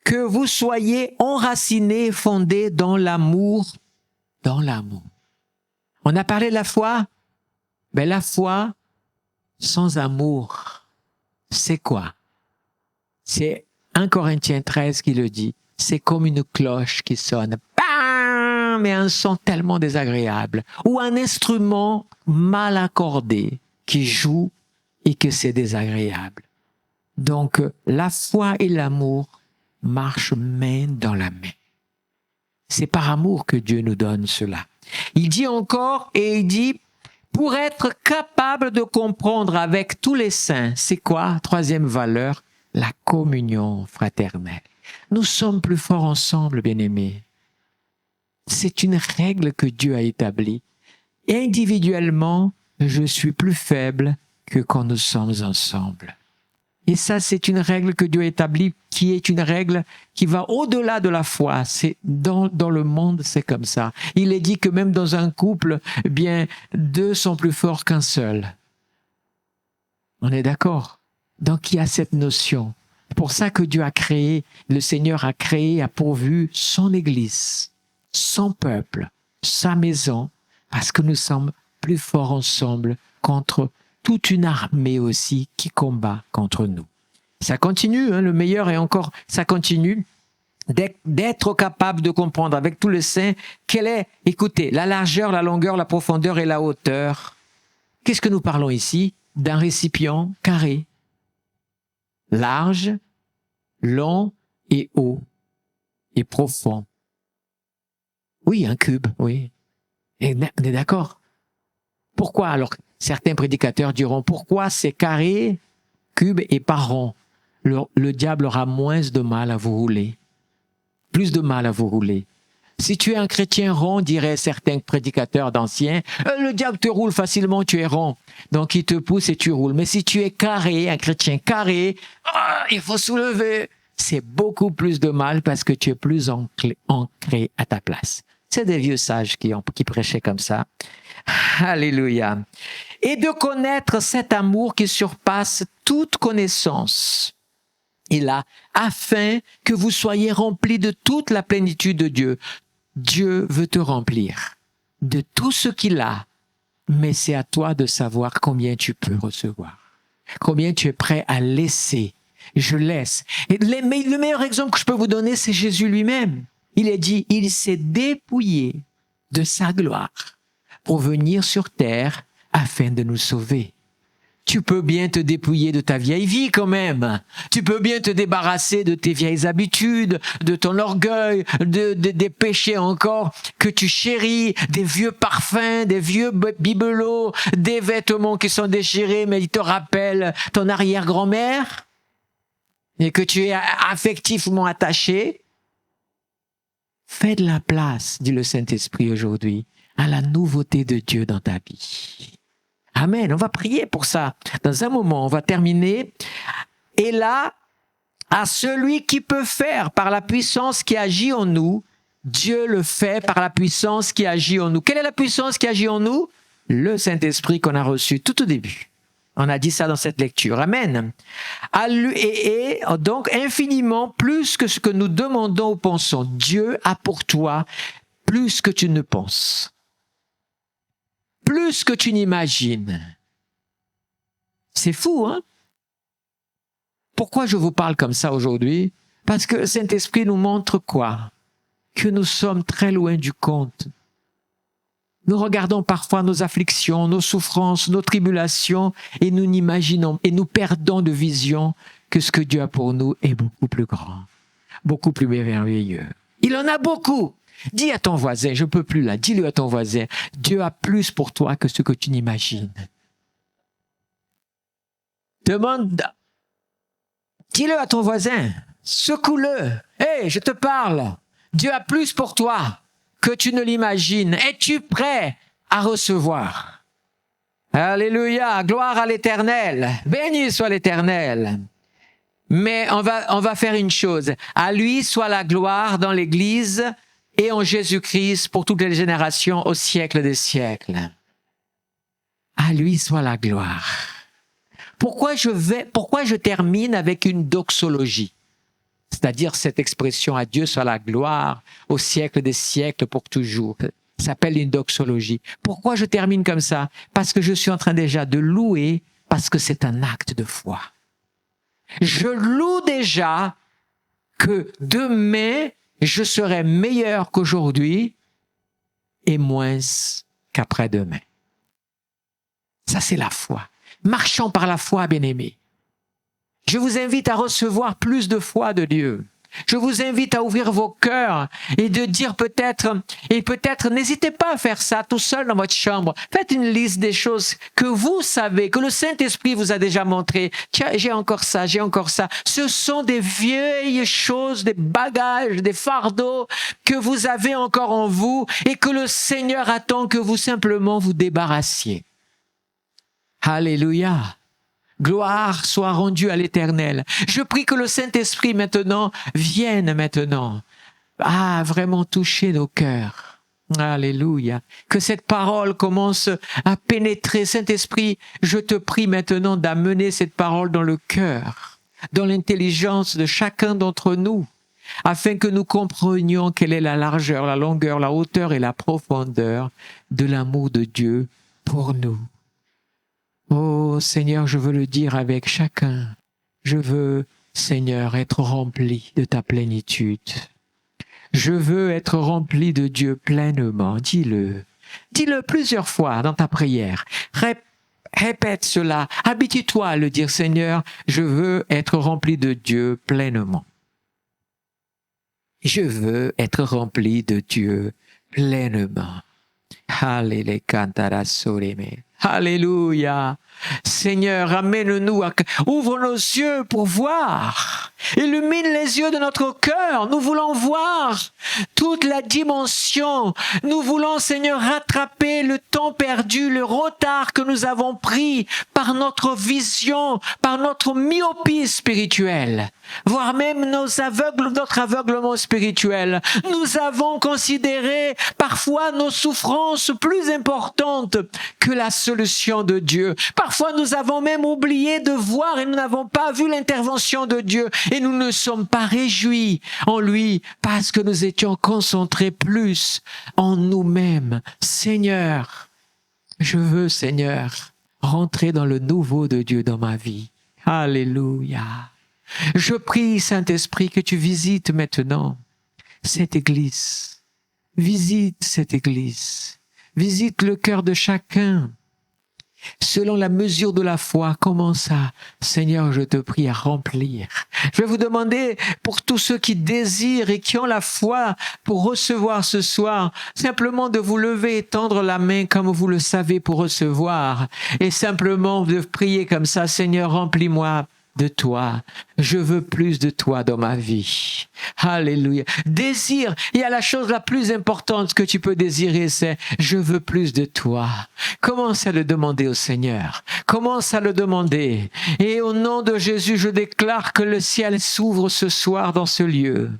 que vous soyez enracinés, fondés dans l'amour. Dans l'amour. On a parlé de la foi. Ben, la foi sans amour, c'est quoi? C'est 1 Corinthiens 13 qui le dit. C'est comme une cloche qui sonne. Bam! Mais un son tellement désagréable. Ou un instrument mal accordé qui joue et que c'est désagréable. Donc, la foi et l'amour marchent main dans la main. C'est par amour que Dieu nous donne cela. Il dit encore, et il dit, pour être capable de comprendre avec tous les saints, c'est quoi? Troisième valeur, la communion fraternelle. Nous sommes plus forts ensemble, bien-aimés. C'est une règle que Dieu a établie. Individuellement, je suis plus faible que quand nous sommes ensemble. Et ça, c'est une règle que Dieu a établie, qui est une règle qui va au-delà de la foi. C'est dans le monde, c'est comme ça. Il est dit que même dans un couple, eh bien, 2 sont plus forts qu'un seul. On est d'accord? Donc, il y a cette notion. C'est pour ça que Dieu a créé, le Seigneur a créé, a pourvu son Église, son peuple, sa maison, parce que nous sommes plus forts ensemble contre toute une armée aussi qui combat contre nous. Ça continue, hein, le meilleur est encore, ça continue d'être capable de comprendre avec tous les saints quelle est, écoutez, la largeur, la longueur, la profondeur et la hauteur. Qu'est-ce que nous parlons ici? D'un récipient carré, large, long et haut et profond. Oui, un cube, oui. Et on est d'accord? Pourquoi alors? Certains prédicateurs diront, pourquoi c'est carré, cube et pas rond? Le diable aura moins de mal à vous rouler. Plus de mal à vous rouler. Si tu es un chrétien rond, diraient certains prédicateurs d'anciens, le diable te roule facilement, tu es rond. Donc il te pousse et tu roules. Mais si tu es carré, un chrétien carré, il faut soulever. C'est beaucoup plus de mal parce que tu es plus ancré à ta place. C'est des vieux sages qui prêchaient comme ça. Alléluia. Et de connaître cet amour qui surpasse toute connaissance. Et là, afin que vous soyez remplis de toute la plénitude de Dieu. Dieu veut te remplir de tout ce qu'il a, mais c'est à toi de savoir combien tu peux recevoir. Combien tu es prêt à laisser. Je laisse. Mais le meilleur exemple que je peux vous donner, c'est Jésus lui-même. Il est dit, il s'est dépouillé de sa gloire pour venir sur terre afin de nous sauver. Tu peux bien te dépouiller de ta vieille vie quand même. Tu peux bien te débarrasser de tes vieilles habitudes, de ton orgueil, des péchés encore que tu chéris, des vieux parfums, des vieux bibelots, des vêtements qui sont déchirés mais ils te rappellent ton arrière-grand-mère et que tu es affectivement attaché. Fais de la place, dit le Saint-Esprit aujourd'hui, à la nouveauté de Dieu dans ta vie. Amen. On va prier pour ça. Dans un moment, on va terminer. Et là, à celui qui peut faire par la puissance qui agit en nous, Dieu le fait par la puissance qui agit en nous. Quelle est la puissance qui agit en nous? Le Saint-Esprit qu'on a reçu tout au début. On a dit ça dans cette lecture. Amen. Et donc, infiniment plus que ce que nous demandons ou pensons. Dieu a pour toi plus que tu ne penses. Plus que tu n'imagines. C'est fou, hein? Pourquoi je vous parle comme ça aujourd'hui? Parce que le Saint-Esprit nous montre quoi? Que nous sommes très loin du compte. Nous regardons parfois nos afflictions, nos souffrances, nos tribulations et nous n'imaginons et nous perdons de vision que ce que Dieu a pour nous est beaucoup plus grand, beaucoup plus merveilleux. Il en a beaucoup. Dis à ton voisin, je ne peux plus là, dis-le à ton voisin, Dieu a plus pour toi que ce que tu n'imagines. Demande, dis-le à ton voisin, secoue-le. Hé, je te parle. Dieu a plus pour toi que tu ne l'imagines. Es-tu prêt à recevoir? Alléluia, gloire à l'Éternel. Béni soit l'Éternel. Mais on va faire une chose. À lui soit la gloire dans l'Église et en Jésus-Christ pour toutes les générations au siècle des siècles. À lui soit la gloire. Pourquoi je termine avec une doxologie? C'est-à-dire cette expression « à Dieu soit la gloire au siècle des siècles pour toujours ». Ça s'appelle une doxologie. Pourquoi je termine comme ça? Parce que je suis en train déjà de louer, parce que c'est un acte de foi. Je loue déjà que demain, je serai meilleur qu'aujourd'hui et moins qu'après-demain. Ça, c'est la foi. Marchons par la foi, bien-aimés. Je vous invite à recevoir plus de foi de Dieu. Je vous invite à ouvrir vos cœurs et de dire peut-être, n'hésitez pas à faire ça tout seul dans votre chambre. Faites une liste des choses que vous savez, que le Saint-Esprit vous a déjà montré. Tiens, j'ai encore ça, j'ai encore ça. Ce sont des vieilles choses, des bagages, des fardeaux que vous avez encore en vous et que le Seigneur attend que vous simplement vous débarrassiez. Alléluia. Gloire soit rendue à l'Éternel. Je prie que le Saint-Esprit maintenant vienne maintenant. Vraiment toucher nos cœurs. Alléluia. Que cette parole commence à pénétrer. Saint-Esprit, je te prie maintenant d'amener cette parole dans le cœur, dans l'intelligence de chacun d'entre nous, afin que nous comprenions quelle est la largeur, la longueur, la hauteur et la profondeur de l'amour de Dieu pour nous. Oh Seigneur, je veux le dire avec chacun. Je veux, Seigneur, être rempli de ta plénitude. Je veux être rempli de Dieu pleinement. Dis-le. Dis-le plusieurs fois dans ta prière. Répète cela. Habitue-toi à le dire, Seigneur, je veux être rempli de Dieu pleinement. Je veux être rempli de Dieu pleinement. Alléluia. Seigneur, amène-nous, ouvre nos yeux pour voir. Illumine les yeux de notre cœur. Nous voulons voir toute la dimension. Nous voulons, Seigneur, rattraper le temps perdu, le retard que nous avons pris par notre vision, par notre myopie spirituelle, voire même notre aveuglement spirituel. Nous avons considéré parfois nos souffrances plus importantes que la solution de Dieu. Parfois, nous avons même oublié de voir et nous n'avons pas vu l'intervention de Dieu et nous ne sommes pas réjouis en lui parce que nous étions concentrés plus en nous-mêmes. Seigneur, je veux, Seigneur, rentrer dans le nouveau de Dieu dans ma vie. Alléluia. Je prie, Saint-Esprit, que tu visites maintenant cette Église. Visite cette Église. Visite le cœur de chacun. Selon la mesure de la foi, commence à, Seigneur, je te prie, à remplir. Je vais vous demander, pour tous ceux qui désirent et qui ont la foi pour recevoir ce soir, simplement de vous lever et tendre la main comme vous le savez pour recevoir. Et simplement de prier comme ça, Seigneur, remplis-moi de toi. Je veux plus de toi dans ma vie. Alléluia. Désire. Il y a la chose la plus importante que tu peux désirer, c'est je veux plus de toi. Commence à le demander au Seigneur. Commence à le demander. Et au nom de Jésus, je déclare que le ciel s'ouvre ce soir dans ce lieu.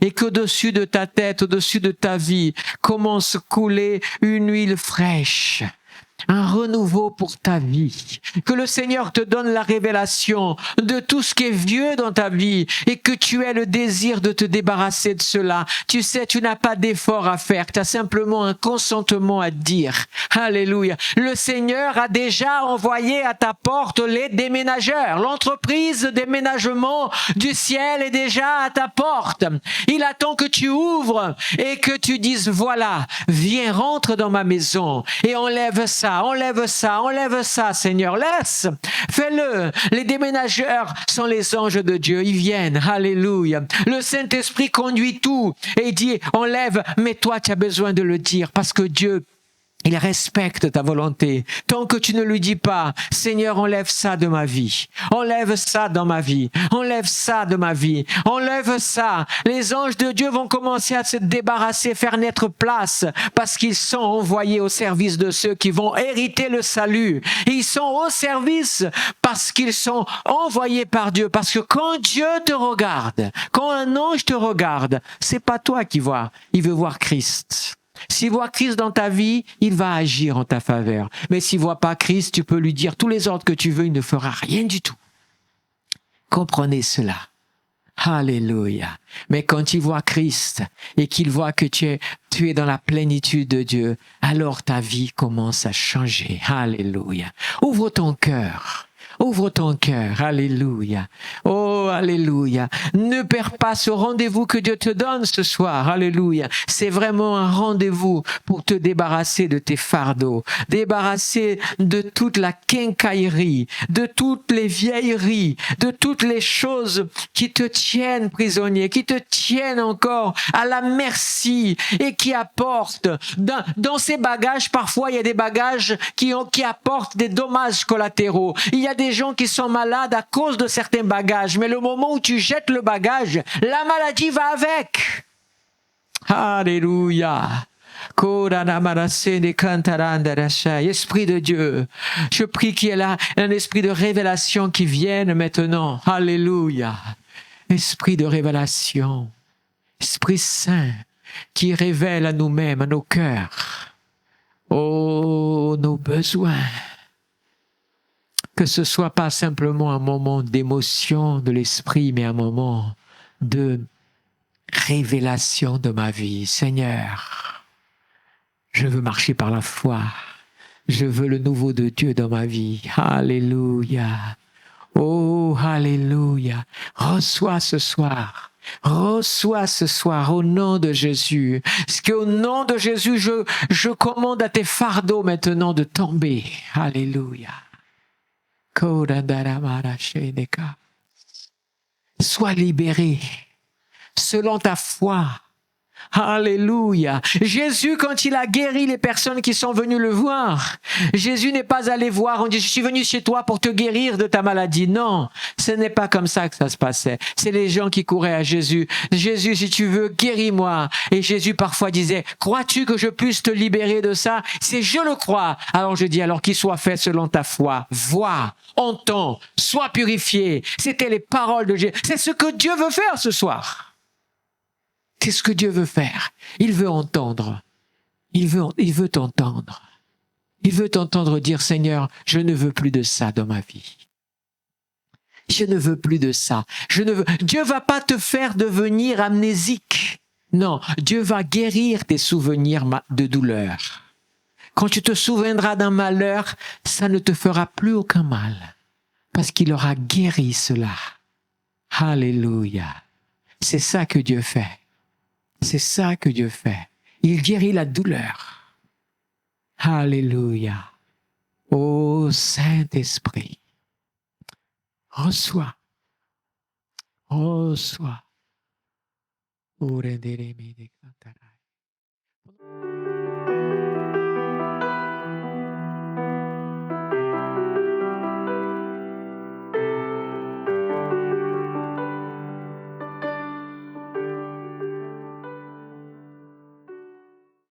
Et qu'au-dessus de ta tête, au-dessus de ta vie, commence à couler une huile fraîche. Un renouveau pour ta vie. Que le Seigneur te donne la révélation de tout ce qui est vieux dans ta vie et que tu aies le désir de te débarrasser de cela. Tu sais, tu n'as pas d'effort à faire. Tu as simplement un consentement à dire. Alléluia. Le Seigneur a déjà envoyé à ta porte les déménageurs. L'entreprise de déménagement du ciel est déjà à ta porte. Il attend que tu ouvres et que tu dises, voilà, viens, rentre dans ma maison et enlève ça, Seigneur, laisse, fais-le. Les déménageurs sont les anges de Dieu, ils viennent, alléluia. Le Saint-Esprit conduit tout et il dit, enlève, mais toi tu as besoin de le dire parce que Dieu, il respecte ta volonté. Tant que tu ne lui dis pas, Seigneur, enlève ça de ma vie. Enlève ça dans ma vie. Enlève ça de ma vie. Enlève ça. Les anges de Dieu vont commencer à se débarrasser, faire naître place, parce qu'ils sont envoyés au service de ceux qui vont hériter le salut. Et ils sont au service parce qu'ils sont envoyés par Dieu. Parce que quand Dieu te regarde, quand un ange te regarde, c'est pas toi qui vois. Il veut voir Christ. S'il voit Christ dans ta vie, il va agir en ta faveur. Mais s'il ne voit pas Christ, tu peux lui dire tous les ordres que tu veux, il ne fera rien du tout. Comprenez cela. Alléluia. Mais quand il voit Christ et qu'il voit que tu es dans la plénitude de Dieu, alors ta vie commence à changer. Alléluia. Ouvre ton cœur. Ouvre ton cœur, alléluia. Oh, alléluia. Ne perds pas ce rendez-vous que Dieu te donne ce soir, alléluia. C'est vraiment un rendez-vous pour te débarrasser de tes fardeaux, débarrasser de toute la quincaillerie, de toutes les vieilleries, de toutes les choses qui te tiennent prisonnier, qui te tiennent encore à la merci et qui apportent. Dans ces bagages, parfois, il y a des bagages qui apportent des dommages collatéraux. Il y a des gens qui sont malades à cause de certains bagages, mais le moment où tu jettes le bagage, la maladie va avec. Alléluia. Esprit de Dieu, je prie qu'il y ait là un esprit de révélation qui vienne maintenant. Alléluia. Esprit de révélation, Esprit Saint qui révèle à nous-mêmes, à nos cœurs, oh, nos besoins. Que ce soit pas simplement un moment d'émotion de l'esprit, mais un moment de révélation de ma vie. Seigneur, je veux marcher par la foi. Je veux le nouveau de Dieu dans ma vie. Alléluia. Oh, alléluia. Reçois ce soir. Reçois ce soir au nom de Jésus. Parce qu'au nom de Jésus, je commande à tes fardeaux maintenant de tomber. Alléluia. Sois libéré selon ta foi. Alléluia. Jésus, quand il a guéri les personnes qui sont venues le voir, Jésus n'est pas allé voir, on dit, je suis venu chez toi pour te guérir de ta maladie. Non, ce n'est pas comme ça que ça se passait. C'est les gens qui couraient à Jésus. Jésus, si tu veux, guéris-moi. Et Jésus parfois disait, crois-tu que je puisse te libérer de ça? C'est je le crois. Alors je dis, alors qu'il soit fait selon ta foi. Vois, entends, sois purifié. C'était les paroles de Jésus. C'est ce que Dieu veut faire ce soir. C'est ce que Dieu veut faire. Il veut entendre. Il veut t'entendre. Il veut t'entendre dire, Seigneur, je ne veux plus de ça dans ma vie. Je ne veux plus de ça. Dieu va pas te faire devenir amnésique. Non, Dieu va guérir tes souvenirs de douleur. Quand tu te souviendras d'un malheur, ça ne te fera plus aucun mal. Parce qu'il aura guéri cela. Alléluia. C'est ça que Dieu fait. C'est ça que Dieu fait. Il guérit la douleur. Alléluia. Ô Saint-Esprit, reçois. Reçois.